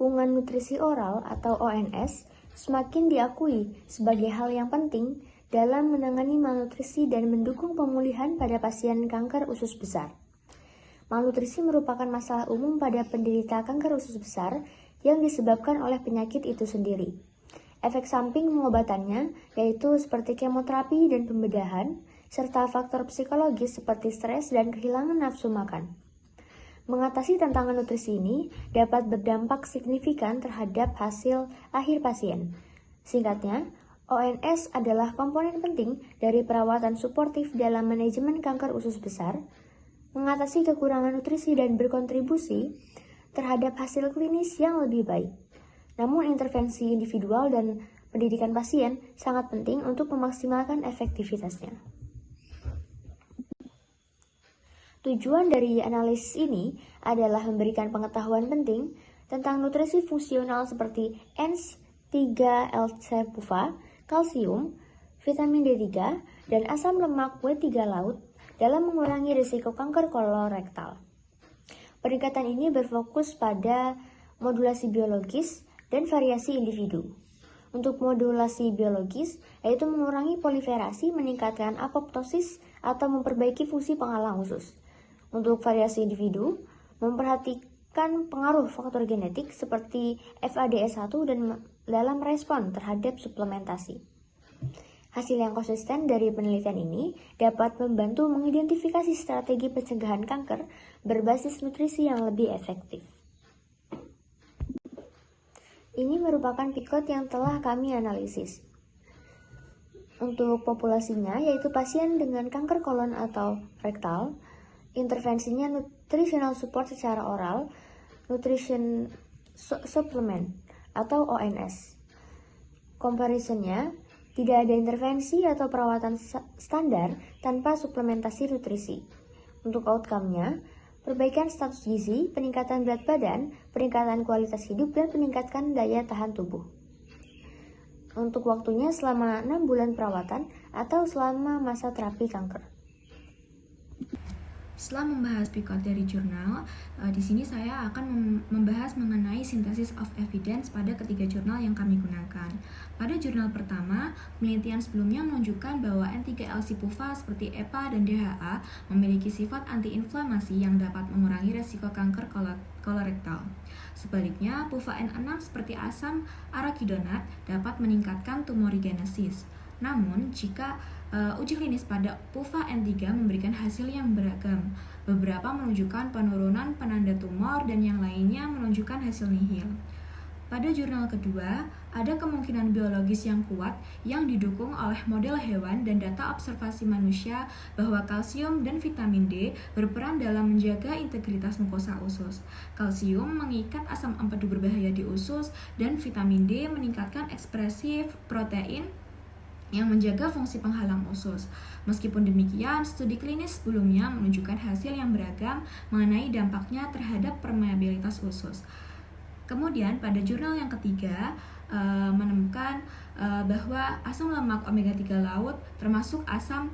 dukungan nutrisi oral atau ONS semakin diakui sebagai hal yang penting dalam menangani malnutrisi dan mendukung pemulihan pada pasien kanker usus besar. Malnutrisi merupakan masalah umum pada penderita kanker usus besar yang disebabkan oleh penyakit itu sendiri. Efek samping pengobatannya yaitu seperti kemoterapi dan pembedahan, serta faktor psikologis seperti stres dan kehilangan nafsu makan. Mengatasi tantangan nutrisi ini dapat berdampak signifikan terhadap hasil akhir pasien. Singkatnya, ONS adalah komponen penting dari perawatan suportif dalam manajemen kanker usus besar, mengatasi kekurangan nutrisi dan berkontribusi terhadap hasil klinis yang lebih baik. Namun intervensi individual dan pendidikan pasien sangat penting untuk memaksimalkan efektivitasnya. Tujuan dari analisis ini adalah memberikan pengetahuan penting tentang nutrisi fungsional seperti N3-LC-PUFA, kalsium, vitamin D3, dan asam lemak W3 laut dalam mengurangi risiko kanker kolorektal. Peningkatan ini berfokus pada modulasi biologis dan variasi individu. Untuk modulasi biologis, yaitu mengurangi proliferasi, meningkatkan apoptosis, atau memperbaiki fungsi penghalang usus. Untuk variasi individu, memperhatikan pengaruh faktor genetik seperti FADS1 dan dalam respon terhadap suplementasi. Hasil yang konsisten dari penelitian ini dapat membantu mengidentifikasi strategi pencegahan kanker berbasis nutrisi yang lebih efektif. Ini merupakan pikot yang telah kami analisis. Untuk populasinya, yaitu pasien dengan kanker kolon atau rektal, intervensinya nutritional support secara oral, nutrition supplement atau ONS. Comparisonnya, tidak ada intervensi atau perawatan standar tanpa suplementasi nutrisi. Untuk outcome-nya, perbaikan status gizi, peningkatan berat badan, peningkatan kualitas hidup, dan peningkatan daya tahan tubuh. Untuk waktunya selama 6 bulan perawatan atau selama masa terapi kanker. Setelah membahas pikot dari jurnal, di sini saya akan membahas mengenai synthesis of evidence pada ketiga jurnal yang kami gunakan. Pada jurnal pertama, penelitian sebelumnya menunjukkan bahwa N3-LC-PUFA seperti EPA dan DHA memiliki sifat antiinflamasi yang dapat mengurangi resiko kanker kolorektal. Sebaliknya, PUFA N6 seperti asam arachidonat dapat meningkatkan tumorigenesis. Namun, jika uji klinis pada PUFA N3 memberikan hasil yang beragam. Beberapa menunjukkan penurunan penanda tumor dan yang lainnya menunjukkan hasil nihil. Pada jurnal kedua, ada kemungkinan biologis yang kuat yang didukung oleh model hewan dan data observasi manusia bahwa kalsium dan vitamin D berperan dalam menjaga integritas mukosa usus. Kalsium mengikat asam empedu berbahaya di usus dan vitamin D meningkatkan ekspresi protein yang menjaga fungsi penghalang usus. Meskipun demikian, studi klinis sebelumnya menunjukkan hasil yang beragam mengenai dampaknya terhadap permeabilitas usus. Kemudian pada jurnal yang ketiga menemukan bahwa asam lemak omega 3 laut termasuk asam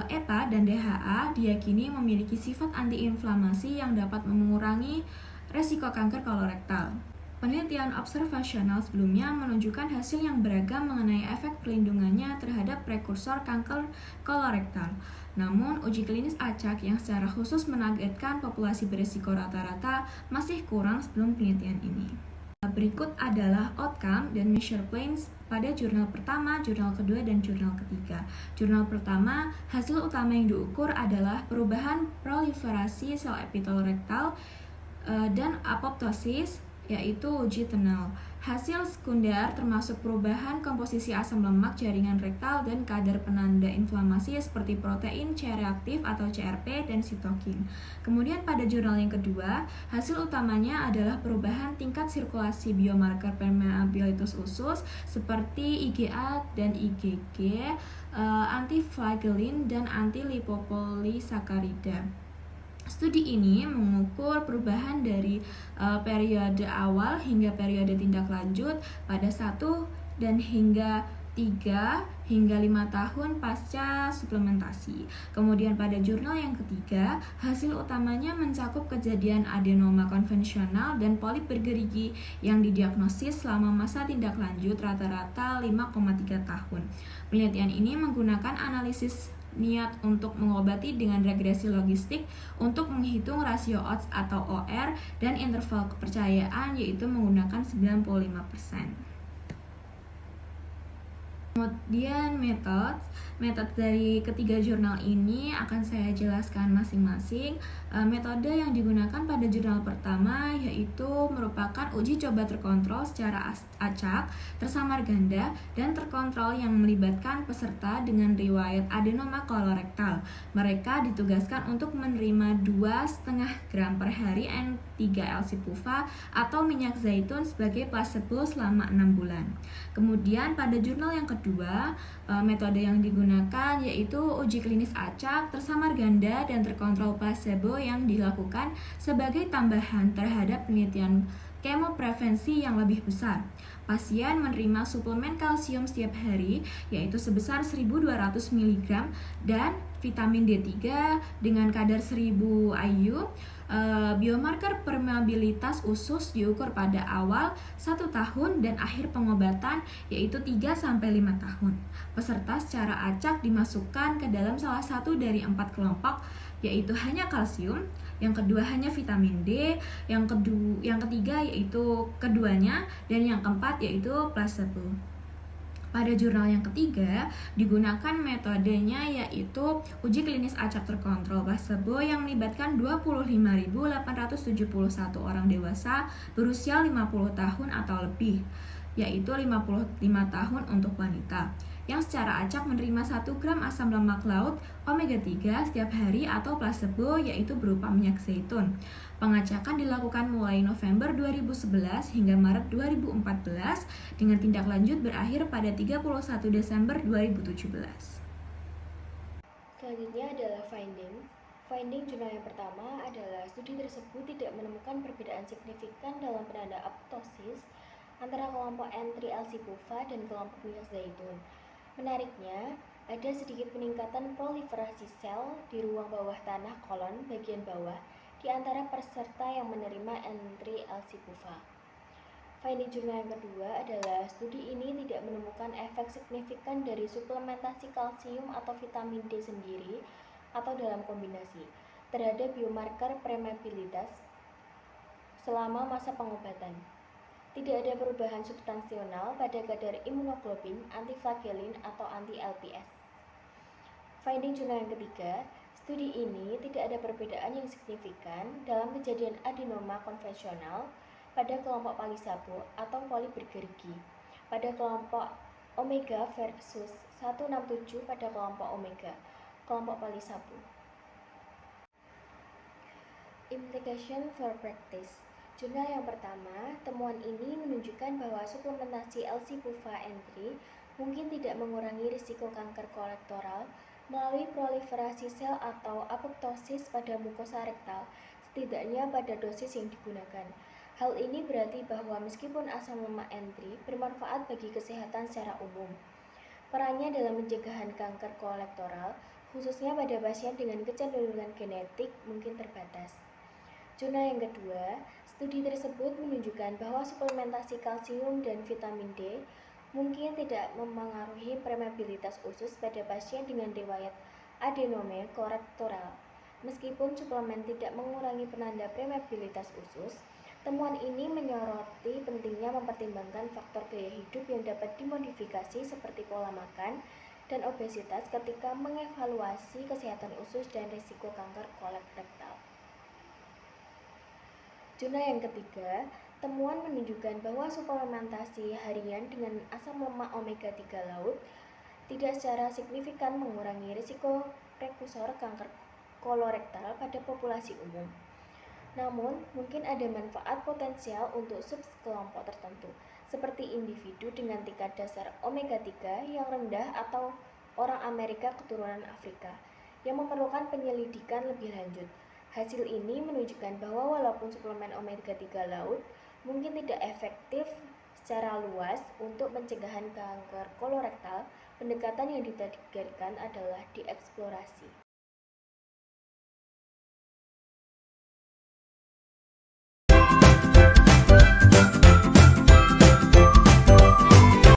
EPA dan DHA diyakini memiliki sifat antiinflamasi yang dapat mengurangi resiko kanker kolorektal. Penelitian observasional sebelumnya menunjukkan hasil yang beragam mengenai efek perlindungannya terhadap prekursor kanker kolorektal. Namun, uji klinis acak yang secara khusus menargetkan populasi berisiko rata-rata masih kurang sebelum penelitian ini. Berikut adalah outcome dan measure plans pada jurnal pertama, jurnal kedua, dan jurnal ketiga. Jurnal pertama, hasil utama yang diukur adalah perubahan proliferasi sel epitel rektal dan apoptosis, yaitu uji tunnel. Hasil sekunder termasuk perubahan komposisi asam lemak jaringan rektal dan kadar penanda inflamasi seperti protein C reaktif atau CRP dan sitokin. Kemudian pada jurnal yang kedua, hasil utamanya adalah perubahan tingkat sirkulasi biomarker permeabilitas usus seperti IgA dan IgG, antiflagelin dan anti-lipopolisakarida. Studi ini mengukur perubahan dari periode awal hingga periode tindak lanjut pada 1 dan hingga 3 hingga 5 tahun pasca suplementasi. Kemudian pada jurnal yang ketiga, hasil utamanya mencakup kejadian adenoma konvensional dan polip bergerigi yang didiagnosis selama masa tindak lanjut rata-rata 5,3 tahun. Penelitian ini menggunakan analisis niat untuk mengobati dengan regresi logistik untuk menghitung rasio odds atau OR dan interval kepercayaan, yaitu menggunakan 95%. Kemudian metode dari ketiga jurnal ini akan saya jelaskan masing-masing. Metode yang digunakan pada jurnal pertama yaitu merupakan uji coba terkontrol secara acak, tersamar ganda, dan terkontrol yang melibatkan peserta dengan riwayat adenoma kolorektal. Mereka ditugaskan untuk menerima 2,5 gram per hari N3-LC-PUVA atau minyak zaitun sebagai placebo selama 6 bulan. Kemudian pada jurnal yang kedua, metode yang digunakan yaitu uji klinis acak, tersamar ganda, dan terkontrol placebo yang dilakukan sebagai tambahan terhadap penelitian kemoprevensi yang lebih besar. Pasien menerima suplemen kalsium setiap hari yaitu sebesar 1.200 mg dan vitamin D3 dengan kadar 1.000 IU. Biomarker permeabilitas usus diukur pada awal 1 tahun dan akhir pengobatan yaitu 3-5 tahun. Peserta secara acak dimasukkan ke dalam salah satu dari 4 kelompok, yaitu hanya kalsium, yang kedua hanya vitamin D, yang ketiga yaitu keduanya, dan yang keempat yaitu placebo. Pada jurnal yang ketiga, digunakan metodenya yaitu uji klinis acak terkontrol placebo yang melibatkan 25.871 orang dewasa berusia 50 tahun atau lebih, yaitu 55 tahun untuk wanita, yang secara acak menerima 1 gram asam lemak laut omega 3 setiap hari atau placebo yaitu berupa minyak zaitun. Pengacakan dilakukan mulai November 2011 hingga Maret 2014 dengan tindak lanjut berakhir pada 31 Desember 2017. Selanjutnya adalah finding. Finding jurnal yang pertama adalah studi tersebut tidak menemukan perbedaan signifikan dalam penanda apoptosis antara kelompok N3-LC-PUVA dan kelompok minyak zaitun. Menariknya, ada sedikit peningkatan proliferasi sel di ruang bawah tanah kolon bagian bawah di antara peserta yang menerima N3-LC-PUVA. Finding jurnal yang kedua adalah studi ini tidak menemukan efek signifikan dari suplementasi kalsium atau vitamin D sendiri atau dalam kombinasi terhadap biomarker permeabilitas selama masa pengobatan. Tidak ada perubahan substansional pada kadar imunoglobulin, antiflagelin, atau anti-LPS. Finding jurnal yang ketiga, studi ini tidak ada perbedaan yang signifikan dalam kejadian adenoma konvensional pada kelompok palisabo atau polip bergerigi pada kelompok omega versus 167 pada kelompok omega, kelompok palisabo. Implication for practice. Jurnal yang pertama, temuan ini menunjukkan bahwa suplementasi LC-PUVA-N3 mungkin tidak mengurangi risiko kanker kolektoral melalui proliferasi sel atau apoptosis pada mukosa rektal, setidaknya pada dosis yang digunakan. Hal ini berarti bahwa meskipun asam lemak N3 bermanfaat bagi kesehatan secara umum, perannya dalam pencegahan kanker kolektoral, khususnya pada pasien dengan kecenderungan genetik, mungkin terbatas. Jurnal yang kedua, studi tersebut menunjukkan bahwa suplementasi kalsium dan vitamin D mungkin tidak memengaruhi permeabilitas usus pada pasien dengan riwayat adenoma kolektoral. Meskipun suplemen tidak mengurangi penanda permeabilitas usus, temuan ini menyoroti pentingnya mempertimbangkan faktor gaya hidup yang dapat dimodifikasi seperti pola makan dan obesitas ketika mengevaluasi kesehatan usus dan risiko kanker kolorektal. Jurnal yang ketiga, temuan menunjukkan bahwa suplementasi harian dengan asam lemak omega 3 laut tidak secara signifikan mengurangi risiko prekursor kanker kolorektal pada populasi umum. Namun, mungkin ada manfaat potensial untuk subkelompok tertentu, seperti individu dengan tingkat dasar omega 3 yang rendah atau orang Amerika keturunan Afrika, yang memerlukan penyelidikan lebih lanjut. Hasil ini menunjukkan bahwa walaupun suplemen omega 3 laut mungkin tidak efektif Secara luas, untuk pencegahan kanker kolorektal, pendekatan yang ditargetkan adalah dieksplorasi.